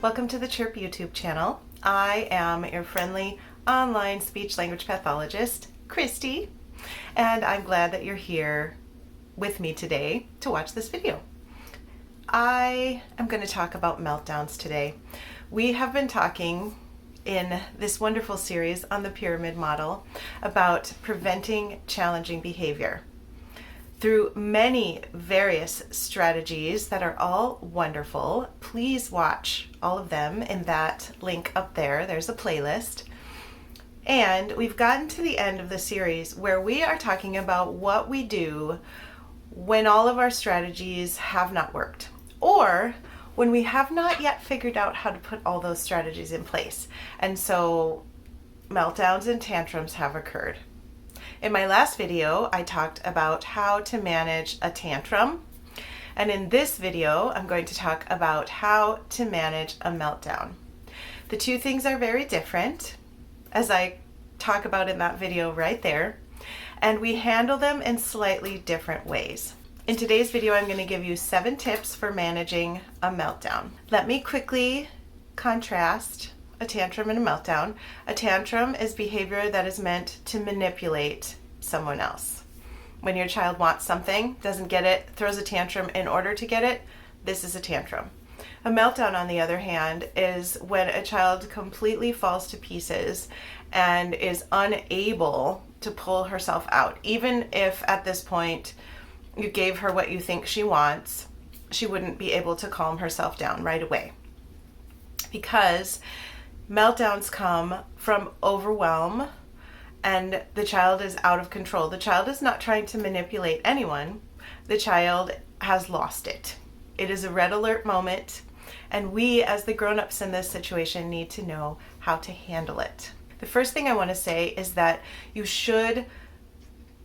Welcome to the Chirp YouTube channel. I am your friendly online speech language pathologist, Christy, and I'm glad that you're here with me today to watch this video. I am going to talk about meltdowns today. We have been talking in this wonderful series on the pyramid model about preventing challenging behavior through many various strategies that are all wonderful. Please watch all of them in that link up there. There's a playlist. And we've gotten to the end of the series where we are talking about what we do when all of our strategies have not worked, or when we have not yet figured out how to put all those strategies in place. And so meltdowns and tantrums have occurred. In my last video, I talked about how to manage a tantrum. And in this video, I'm going to talk about how to manage a meltdown. The two things are very different, as I talk about in that video right there, and we handle them in slightly different ways. In today's video, I'm going to give you 7 tips for managing a meltdown. Let me quickly contrast a tantrum and a meltdown. A tantrum is behavior that is meant to manipulate someone else. When your child wants something, doesn't get it, throws a tantrum in order to get it, this is a tantrum. A meltdown, on the other hand, is when a child completely falls to pieces and is unable to pull herself out. Even if at this point you gave her what you think she wants, she wouldn't be able to calm herself down right away. Because meltdowns come from overwhelm and the child is out of control. The child is not trying to manipulate anyone. The child has lost it. It is a red alert moment, and we as the grown-ups in this situation need to know how to handle it. The first thing I want to say is that you should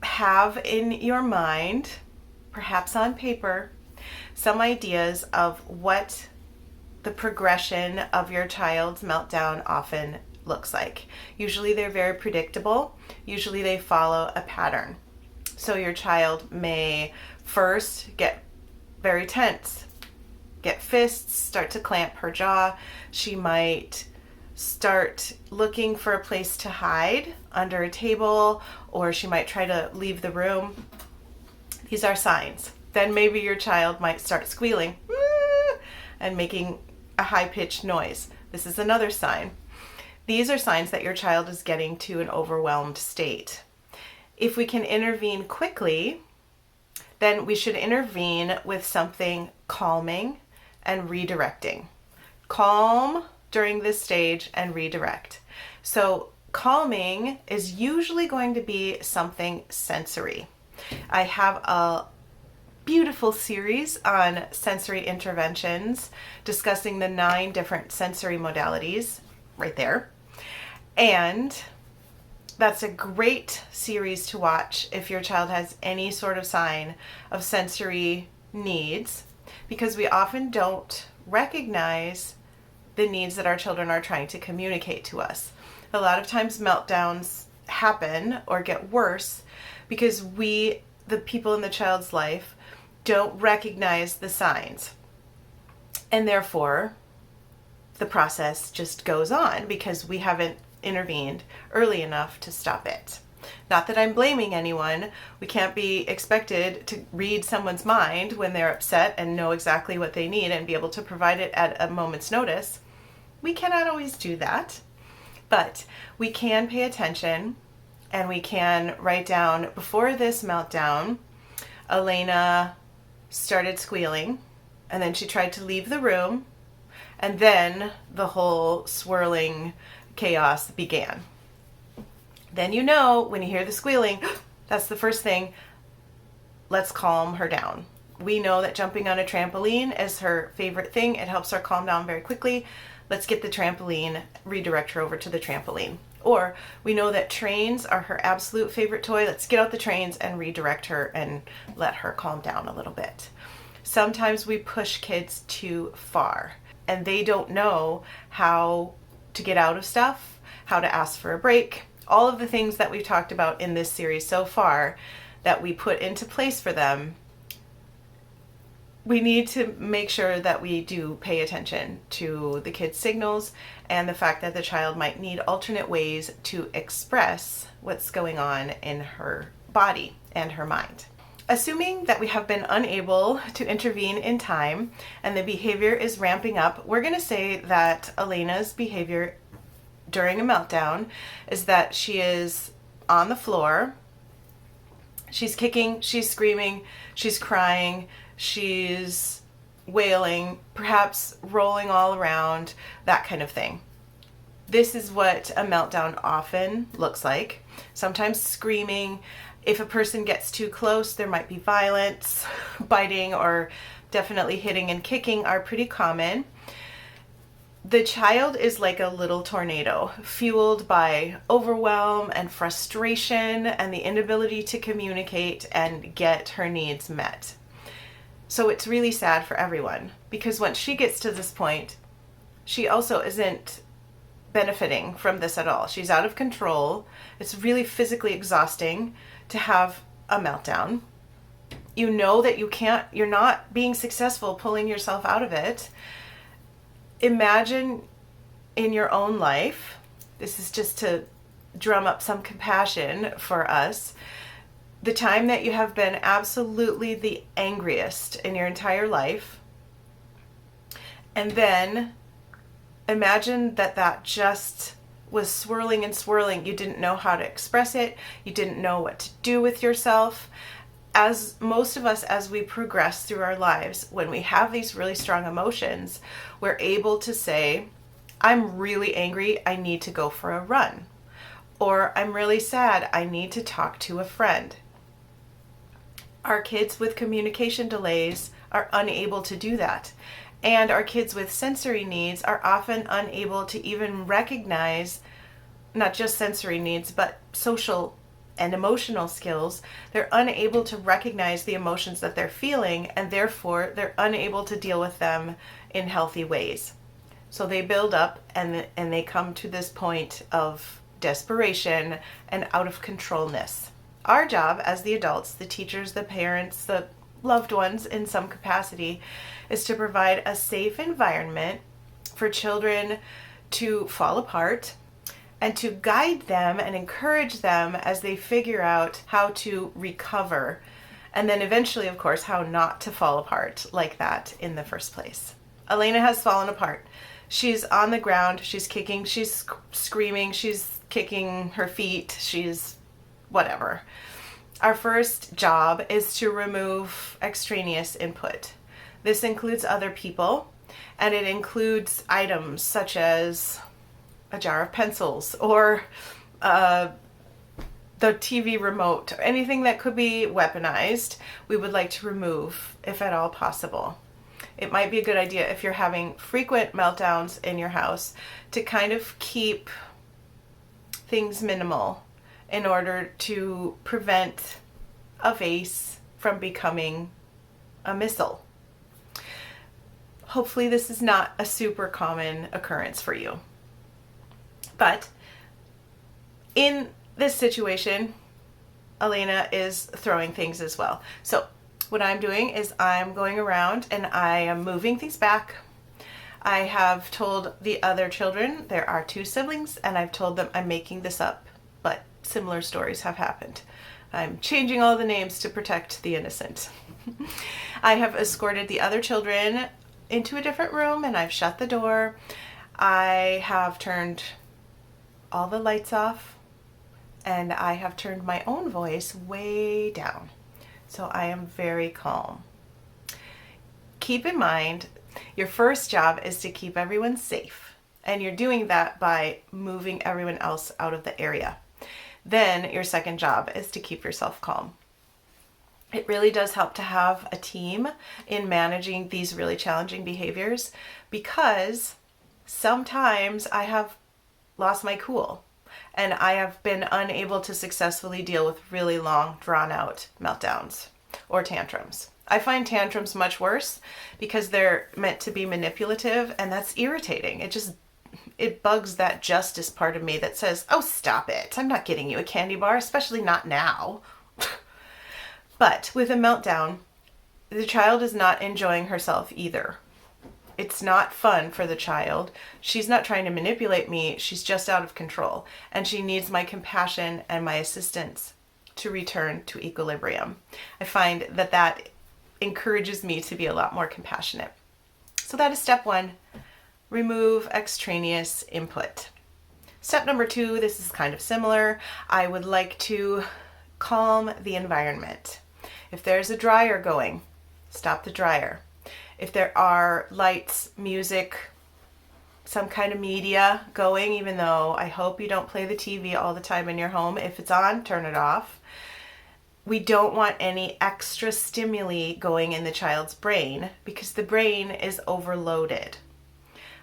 have in your mind, perhaps on paper, some ideas of what the progression of your child's meltdown often looks like. Usually they're very predictable. Usually they follow a pattern. So your child may first get very tense, get fists, start to clamp her jaw. She might start looking for a place to hide under a table, or she might try to leave the room. These are signs. Then maybe your child might start squealing and making a high-pitched noise. This is another sign. These are signs that your child is getting to an overwhelmed state. If we can intervene quickly, then we should intervene with something calming and redirecting. Calm during this stage and redirect. So calming is usually going to be something sensory. I have a beautiful series on sensory interventions discussing the 9 different sensory modalities right there. And that's a great series to watch if your child has any sort of sign of sensory needs, because we often don't recognize the needs that our children are trying to communicate to us. A lot of times meltdowns happen or get worse because we, the people in the child's life, don't recognize the signs. And therefore, the process just goes on because we haven't intervened early enough to stop it. Not that I'm blaming anyone. We can't be expected to read someone's mind when they're upset and know exactly what they need and be able to provide it at a moment's notice. We cannot always do that, but we can pay attention and we can write down, before this meltdown, Elena started squealing, and then she tried to leave the room, and then the whole swirling chaos began. Then you know, when you hear the squealing, that's the first thing, let's calm her down. We know that jumping on a trampoline is her favorite thing. It helps her calm down very quickly. Let's get the trampoline, redirect her over to the trampoline. Or we know that trains are her absolute favorite toy. Let's get out the trains and redirect her and let her calm down a little bit. Sometimes we push kids too far and they don't know how to get out of stuff, how to ask for a break, all of the things that we've talked about in this series so far that we put into place for them we need to make sure that we do pay attention to the kids' signals and the fact that the child might need alternate ways to express what's going on in her body and her mind. Assuming that we have been unable to intervene in time and the behavior is ramping up, we're going to say that Elena's behavior during a meltdown is that she is on the floor, she's kicking, she's screaming, she's crying, she's wailing, perhaps rolling all around, that kind of thing. This is what a meltdown often looks like. Sometimes screaming. If a person gets too close, there might be violence. Biting or definitely hitting and kicking are pretty common. The child is like a little tornado, fueled by overwhelm and frustration and the inability to communicate and get her needs met. So it's really sad for everyone, because once she gets to this point, she also isn't benefiting from this at all. She's out of control. It's really physically exhausting to have a meltdown. You know that you're not being successful pulling yourself out of it. Imagine in your own life, this is just to drum up some compassion for us, the time that you have been absolutely the angriest in your entire life, and then imagine that just was swirling and swirling. You didn't know how to express it. You didn't know what to do with yourself. As most of us, as we progress through our lives, when we have these really strong emotions, we're able to say, I'm really angry, I need to go for a run. Or I'm really sad, I need to talk to a friend. Our kids with communication delays are unable to do that. And our kids with sensory needs are often unable to even recognize not just sensory needs, but social and emotional skills. They're unable to recognize the emotions that they're feeling, and therefore they're unable to deal with them in healthy ways. So they build up and they come to this point of desperation and out of controlness. Our job as the adults, the teachers, the parents, the loved ones in some capacity, is to provide a safe environment for children to fall apart and to guide them and encourage them as they figure out how to recover, and then eventually, of course, how not to fall apart like that in the first place. Elena has fallen apart. She's on the ground, she's kicking, she's screaming, she's kicking her feet, she's whatever. Our first job is to remove extraneous input. This includes other people, and it includes items such as a jar of pencils or the TV remote, or anything that could be weaponized. We would like to remove if at all possible. It might be a good idea, if you're having frequent meltdowns in your house, to kind of keep things minimal in order to prevent a vase from becoming a missile. Hopefully this is not a super common occurrence for you. But in this situation, Elena is throwing things as well. So what I'm doing is I'm going around and I am moving things back. I have told the other children, there are 2 siblings, and I've told them I'm making this up, but similar stories have happened. I'm changing all the names to protect the innocent. I have escorted the other children into a different room and I've shut the door. I have turned all the lights off and I have turned my own voice way down. So I am very calm. Keep in mind, your first job is to keep everyone safe, and you're doing that by moving everyone else out of the area. Then your second job is to keep yourself calm. It really does help to have a team in managing these really challenging behaviors, because sometimes I have lost my cool and I have been unable to successfully deal with really long, drawn-out meltdowns or tantrums. I find tantrums much worse because they're meant to be manipulative, and that's irritating. It bugs that justice part of me that says, oh, stop it. I'm not getting you a candy bar, especially not now. But with a meltdown, the child is not enjoying herself either. It's not fun for the child. She's not trying to manipulate me. She's just out of control. And she needs my compassion and my assistance to return to equilibrium. I find that that encourages me to be a lot more compassionate. So that is step 1. Remove extraneous input. Step number 2, this is kind of similar. I would like to calm the environment. If there's a dryer going, stop the dryer. If there are lights, music, some kind of media going, even though I hope you don't play the TV all the time in your home. If it's on, turn it off. We don't want any extra stimuli going in the child's brain because the brain is overloaded.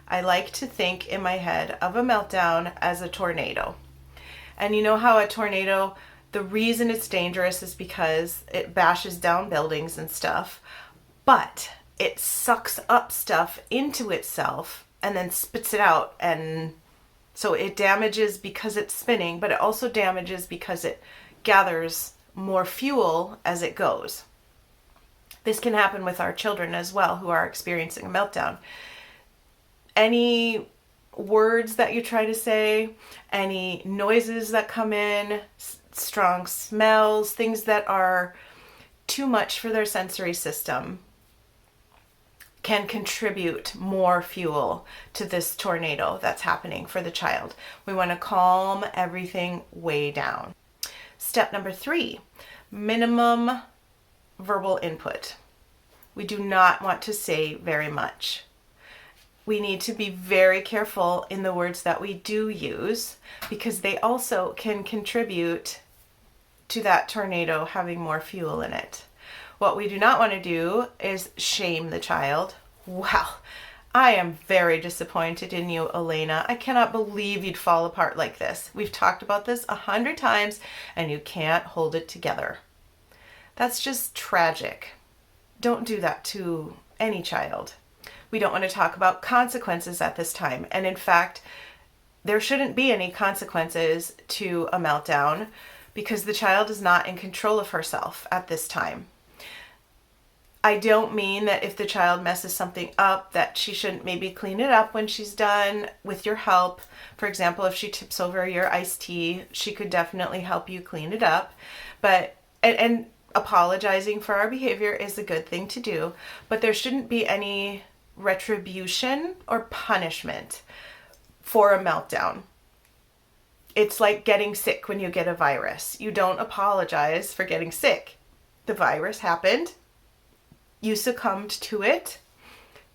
I like to think in my head of a meltdown as a tornado. And you know how a tornado, the reason it's dangerous is because it bashes down buildings and stuff, but it sucks up stuff into itself and then spits it out. And so it damages because it's spinning, but it also damages because it gathers more fuel as it goes. This can happen with our children as well who are experiencing a meltdown. Any words that you try to say, any noises that come in, strong smells, things that are too much for their sensory system can contribute more fuel to this tornado that's happening for the child. We want to calm everything way down. Step number 3, minimum verbal input. We do not want to say very much. We need to be very careful in the words that we do use because they also can contribute to that tornado having more fuel in it. What we do not want to do is shame the child. Well, I am very disappointed in you, Elena. I cannot believe you'd fall apart like this. We've talked about this 100 times and you can't hold it together. That's just tragic. Don't do that to any child. We don't want to talk about consequences at this time. And in fact, there shouldn't be any consequences to a meltdown because the child is not in control of herself at this time. I don't mean that if the child messes something up that she shouldn't maybe clean it up when she's done with your help. For example, if she tips over your iced tea, she could definitely help you clean it up. But and apologizing for our behavior is a good thing to do, but there shouldn't be any retribution or punishment for a meltdown. It's like getting sick when you get a virus. You don't apologize for getting sick. The virus happened. You succumbed to it.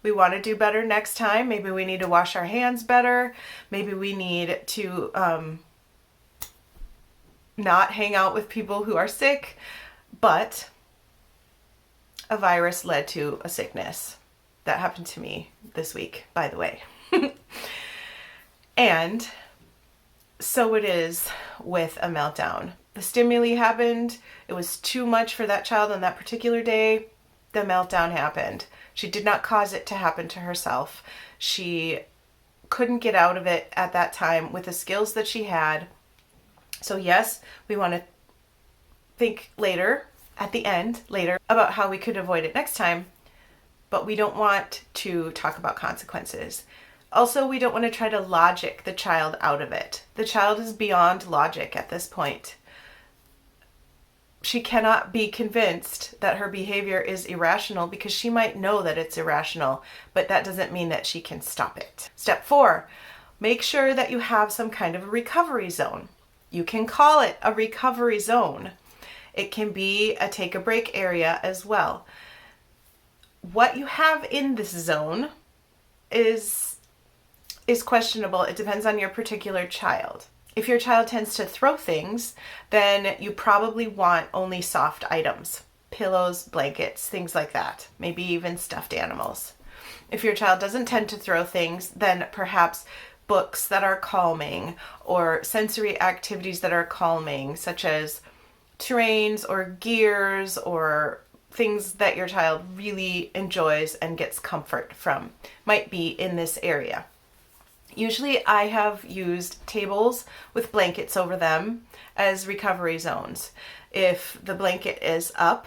We want to do better next time. Maybe we need to wash our hands better. Maybe we need to not hang out with people who are sick. But a virus led to a sickness. That happened to me this week, by the way. And so it is with a meltdown. The stimuli happened. It was too much for that child on that particular day. The meltdown happened. She did not cause it to happen to herself. She couldn't get out of it at that time with the skills that she had. So yes, we want to think later, at the end, later, about how we could avoid it next time. But we don't want to talk about consequences. Also, we don't want to try to logic the child out of it. The child is beyond logic at this point. She cannot be convinced that her behavior is irrational because she might know that it's irrational, but that doesn't mean that she can stop it. Step 4, make sure that you have some kind of a recovery zone. You can call it a recovery zone. It can be a take a break area as well. What you have in this zone is questionable. It depends on your particular child. If your child tends to throw things, then you probably want only soft items, pillows, blankets, things like that, maybe even stuffed animals. If your child doesn't tend to throw things, then perhaps books that are calming or sensory activities that are calming, such as terrains or gears or things that your child really enjoys and gets comfort from, might be in this area. Usually I have used tables with blankets over them as recovery zones. If the blanket is up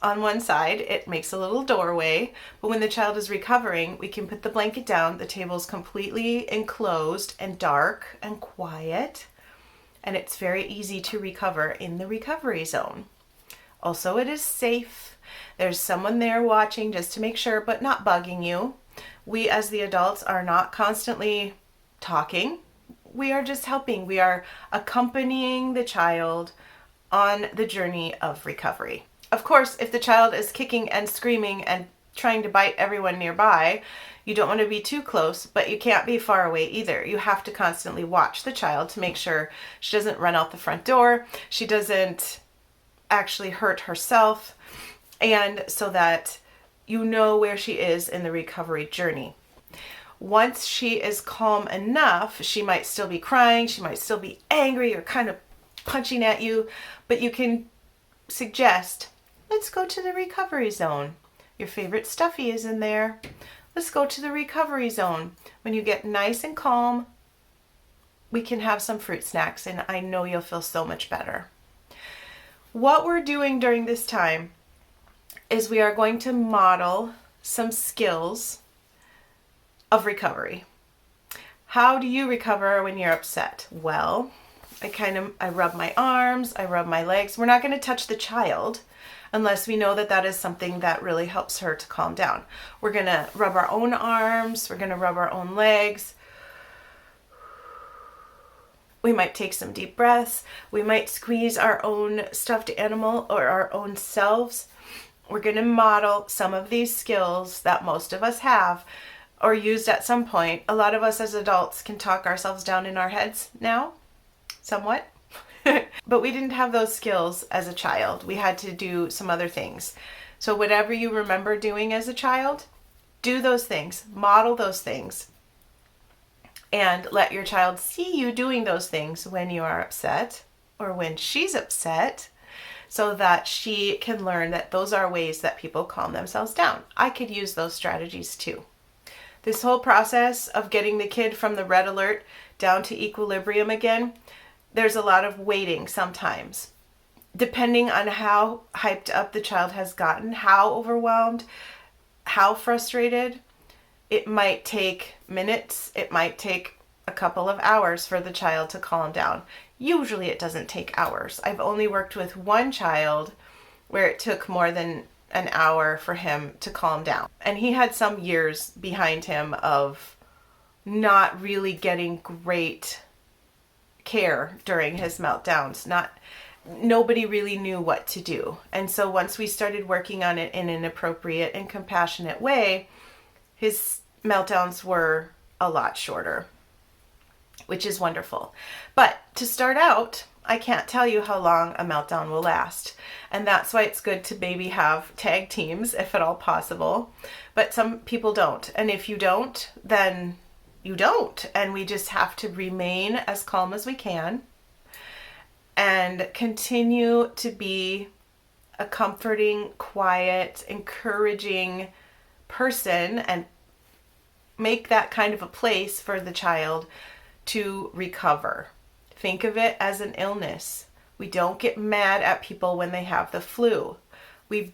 on one side. It makes a little doorway, but when the child is recovering, we can put the blanket down. The table's completely enclosed and dark and quiet, and it's very easy to recover in the recovery zone. Also, it is safe. There's someone there watching just to make sure, but not bugging you. We as the adults are not constantly talking. We are just helping. We are accompanying the child on the journey of recovery. Of course, if the child is kicking and screaming and trying to bite everyone nearby, you don't want to be too close, but you can't be far away either. You have to constantly watch the child to make sure she doesn't run out the front door, she doesn't actually hurt herself, and so that you know where she is in the recovery journey. Once she is calm enough, she might still be crying, she might still be angry or kind of punching at you, but you can suggest, let's go to the recovery zone. Your favorite stuffy is in there. Let's go to the recovery zone. When you get nice and calm, we can have some fruit snacks, and I know you'll feel so much better. What we're doing during this time is we are going to model some skills of recovery. How do you recover when you're upset? Well, I rub my arms, I rub my legs. We're not going to touch the child unless we know that that is something that really helps her to calm down. We're going to rub our own arms, we're going to rub our own legs. We might take some deep breaths. We might squeeze our own stuffed animal or our own selves. We're going to model some of these skills that most of us have or used at some point. A lot of us as adults can talk ourselves down in our heads now, somewhat. But we didn't have those skills as a child. We had to do some other things. So whatever you remember doing as a child, do those things, model those things, and let your child see you doing those things when you are upset or when she's upset, so that she can learn that those are ways that people calm themselves down. I could use those strategies too. This whole process of getting the kid from the red alert down to equilibrium again, there's a lot of waiting sometimes. Depending on how hyped up the child has gotten, how overwhelmed, how frustrated, it might take minutes, it might take a couple of hours for the child to calm down. Usually it doesn't take hours. I've only worked with one child where it took more than an hour for him to calm down. And he had some years behind him of not really getting great care during his meltdowns. Nobody really knew what to do. And so once we started working on it in an appropriate and compassionate way, his meltdowns were a lot shorter, which is wonderful. But to start out, I can't tell you how long a meltdown will last. And that's why it's good to maybe have tag teams, if at all possible. But some people don't. And if you don't, then you don't. And we just have to remain as calm as we can and continue to be a comforting, quiet, encouraging person and make that kind of a place for the child to recover. Think of it as an illness. We don't get mad at people when they have the flu. We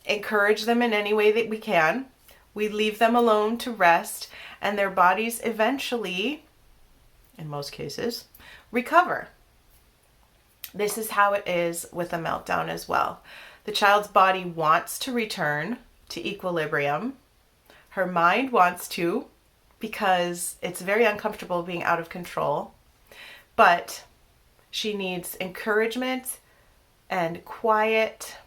encourage them in any way that we can. We leave them alone to rest, and their bodies eventually, in most cases, recover. This is how it is with a meltdown as well. The child's body wants to return to equilibrium. Her mind wants to, because it's very uncomfortable being out of control. But she needs encouragement and quiet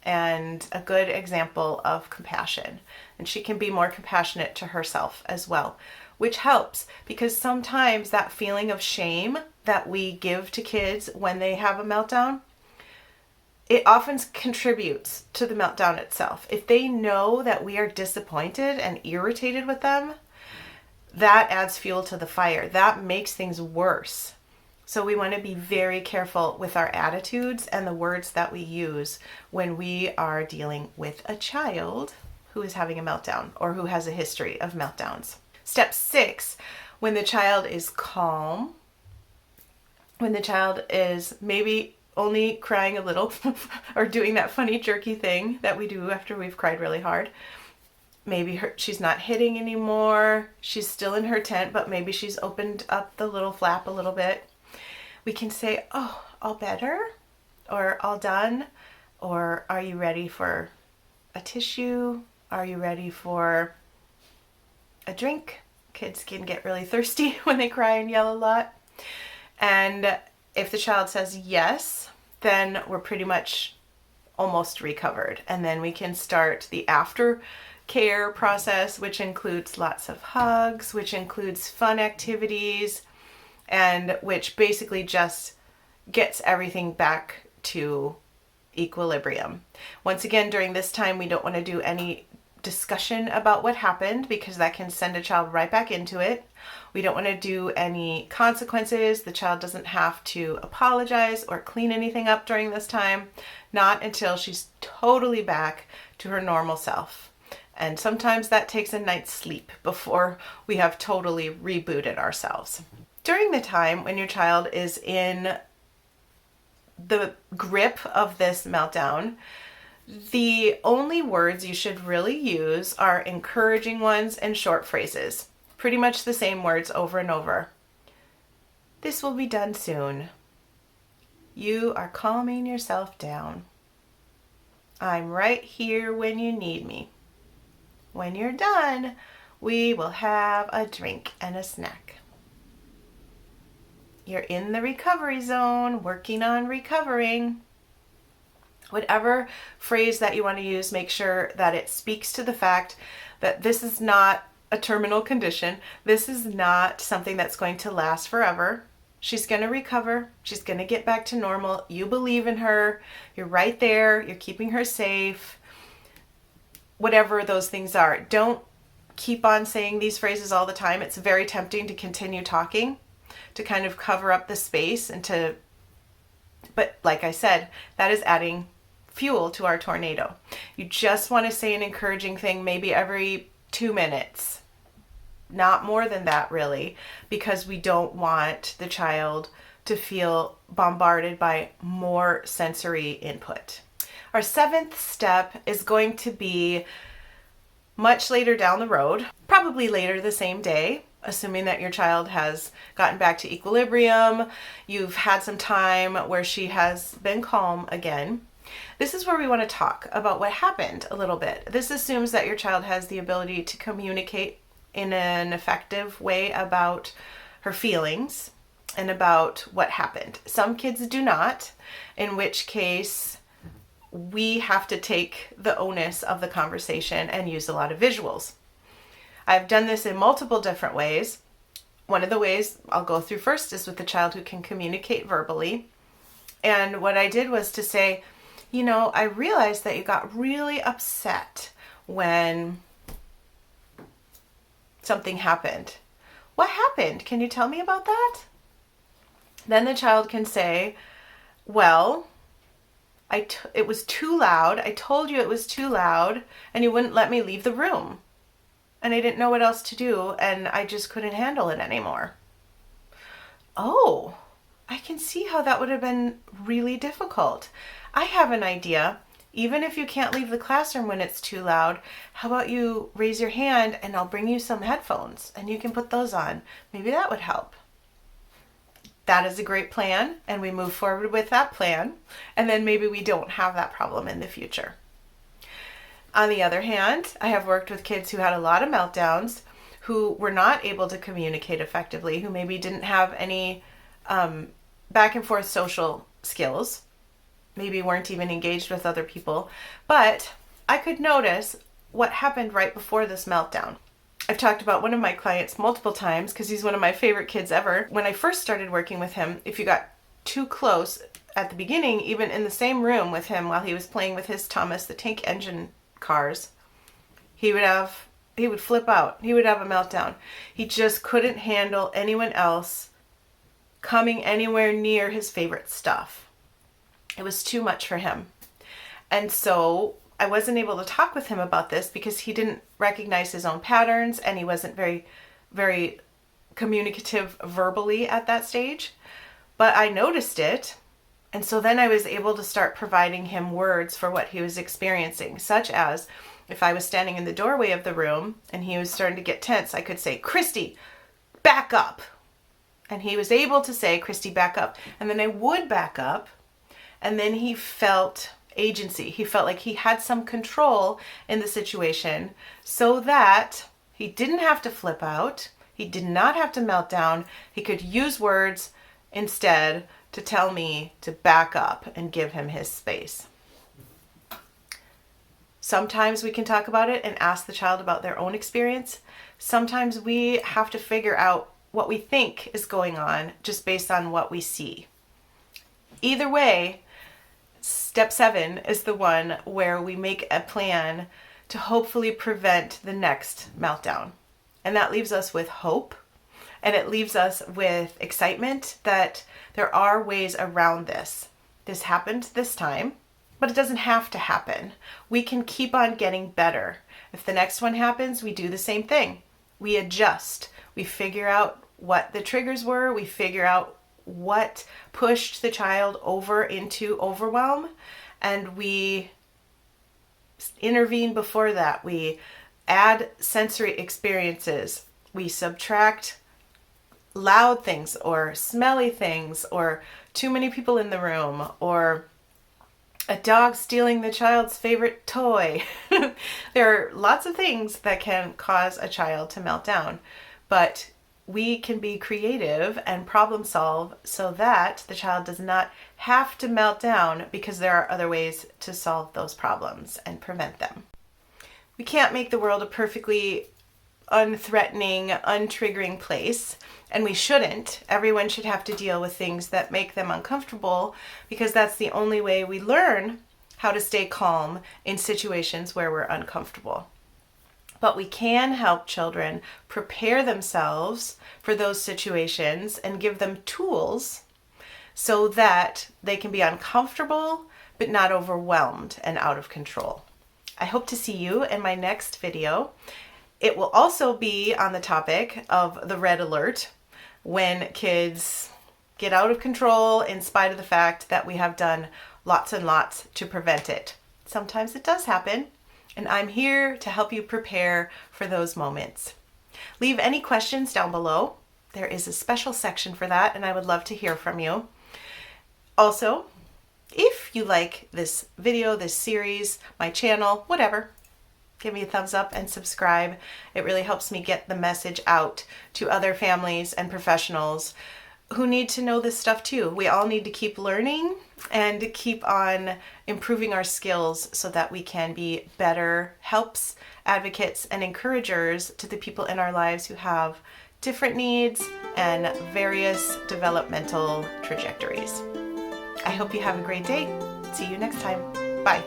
and a good example of compassion. And she can be more compassionate to herself as well, which helps, because sometimes that feeling of shame that we give to kids when they have a meltdown, it often contributes to the meltdown itself. If they know that we are disappointed and irritated with them, that adds fuel to the fire. That makes things worse. So we want to be very careful with our attitudes and the words that we use when we are dealing with a child who is having a meltdown or who has a history of meltdowns. Step 6, when the child is calm, when the child is maybe only crying a little or doing that funny jerky thing that we do after we've cried really hard. Maybe she's not hitting anymore. She's still in her tent, but maybe she's opened up the little flap a little bit. We can say, oh, all better, or all done, or are you ready for a tissue? Are you ready for a drink? Kids can get really thirsty when they cry and yell a lot. And if the child says yes, then we're pretty much almost recovered. And then we can start the aftercare process, which includes lots of hugs, which includes fun activities, and which basically just gets everything back to equilibrium. Once again, during this time, we don't want to do any discussion about what happened because that can send a child right back into it. We don't want to do any consequences. The child doesn't have to apologize or clean anything up during this time, not until she's totally back to her normal self. And sometimes that takes a night's sleep before we have totally rebooted ourselves. During the time when your child is in the grip of this meltdown, the only words you should really use are encouraging ones and short phrases. Pretty much the same words over and over. This will be done soon. You are calming yourself down. I'm right here when you need me. When you're done, we will have a drink and a snack. You're in the recovery zone, working on recovering. Whatever phrase that you want to use, make sure that it speaks to the fact that this is not a terminal condition. This is not something that's going to last forever. She's going to recover. She's going to get back to normal. You believe in her. You're right there. You're keeping her safe. Whatever those things are. Don't keep on saying these phrases all the time. It's very tempting to continue talking, to kind of cover up the space but like I said, that is adding fuel to our tornado. You just want to say an encouraging thing maybe every 2 minutes. Not more than that, really, because we don't want the child to feel bombarded by more sensory input. Our 7th step is going to be much later down the road, probably later the same day, assuming that your child has gotten back to equilibrium, you've had some time where she has been calm again. This is where we want to talk about what happened a little bit. This assumes that your child has the ability to communicate in an effective way about her feelings and about what happened. Some kids do not, in which case we have to take the onus of the conversation and use a lot of visuals. I've done this in multiple different ways. One of the ways I'll go through first is with the child who can communicate verbally. And what I did was to say, I realized that you got really upset when something happened. What happened? Can you tell me about that? Then the child can say, well, it was too loud. I told you it was too loud and you wouldn't let me leave the room. And I didn't know what else to do and I just couldn't handle it anymore. Oh, I can see how that would have been really difficult. I have an idea. Even if you can't leave the classroom when it's too loud, how about you raise your hand and I'll bring you some headphones and you can put those on. Maybe that would help. That is a great plan and we move forward with that plan and then maybe we don't have that problem in the future. On the other hand, I have worked with kids who had a lot of meltdowns, who were not able to communicate effectively, who maybe didn't have any back and forth social skills, maybe weren't even engaged with other people, but I could notice what happened right before this meltdown. I've talked about one of my clients multiple times because he's one of my favorite kids ever. When I first started working with him, if you got too close at the beginning, even in the same room with him while he was playing with his Thomas the Tank Engine cars, he would flip out. He would have a meltdown. He just couldn't handle anyone else coming anywhere near his favorite stuff. It was too much for him. And so I wasn't able to talk with him about this because he didn't recognize his own patterns and he wasn't very, very communicative verbally at that stage. But I noticed it And so then I was able to start providing him words for what he was experiencing, such as if I was standing in the doorway of the room and he was starting to get tense, I could say, "Christy, back up." And he was able to say, "Christy, back up." And then I would back up, and then he felt agency. He felt like he had some control in the situation so that he didn't have to flip out. He did not have to melt down. He could use words instead to tell me to back up and give him his space. Sometimes we can talk about it and ask the child about their own experience. Sometimes we have to figure out what we think is going on just based on what we see. Either way, step 7 is the one where we make a plan to hopefully prevent the next meltdown. And that leaves us with hope, and it leaves us with excitement that there are ways around this. This happened this time, but it doesn't have to happen. We can keep on getting better. If the next one happens, we do the same thing. We adjust. We figure out what the triggers were. We figure out what pushed the child over into overwhelm, and we intervene before that. We add sensory experiences. We subtract loud things or smelly things or too many people in the room or a dog stealing the child's favorite toy. There are lots of things that can cause a child to melt down, but we can be creative and problem solve so that the child does not have to melt down, because there are other ways to solve those problems and prevent them. We can't make the world a perfectly unthreatening, untriggering place, and we shouldn't. Everyone should have to deal with things that make them uncomfortable, because that's the only way we learn how to stay calm in situations where we're uncomfortable. But we can help children prepare themselves for those situations and give them tools so that they can be uncomfortable but not overwhelmed and out of control. I hope to see you in my next video. It will also be on the topic of the red alert, when kids get out of control in spite of the fact that we have done lots and lots to prevent it. Sometimes it does happen, and I'm here to help you prepare for those moments. Leave any questions down below. There is a special section for that, and I would love to hear from you. Also, if you like this video, this series, my channel, whatever, give me a thumbs up and subscribe. It really helps me get the message out to other families and professionals who need to know this stuff too. We all need to keep learning and keep on improving our skills so that we can be better helps, advocates, and encouragers to the people in our lives who have different needs and various developmental trajectories. I hope you have a great day. See you next time. Bye.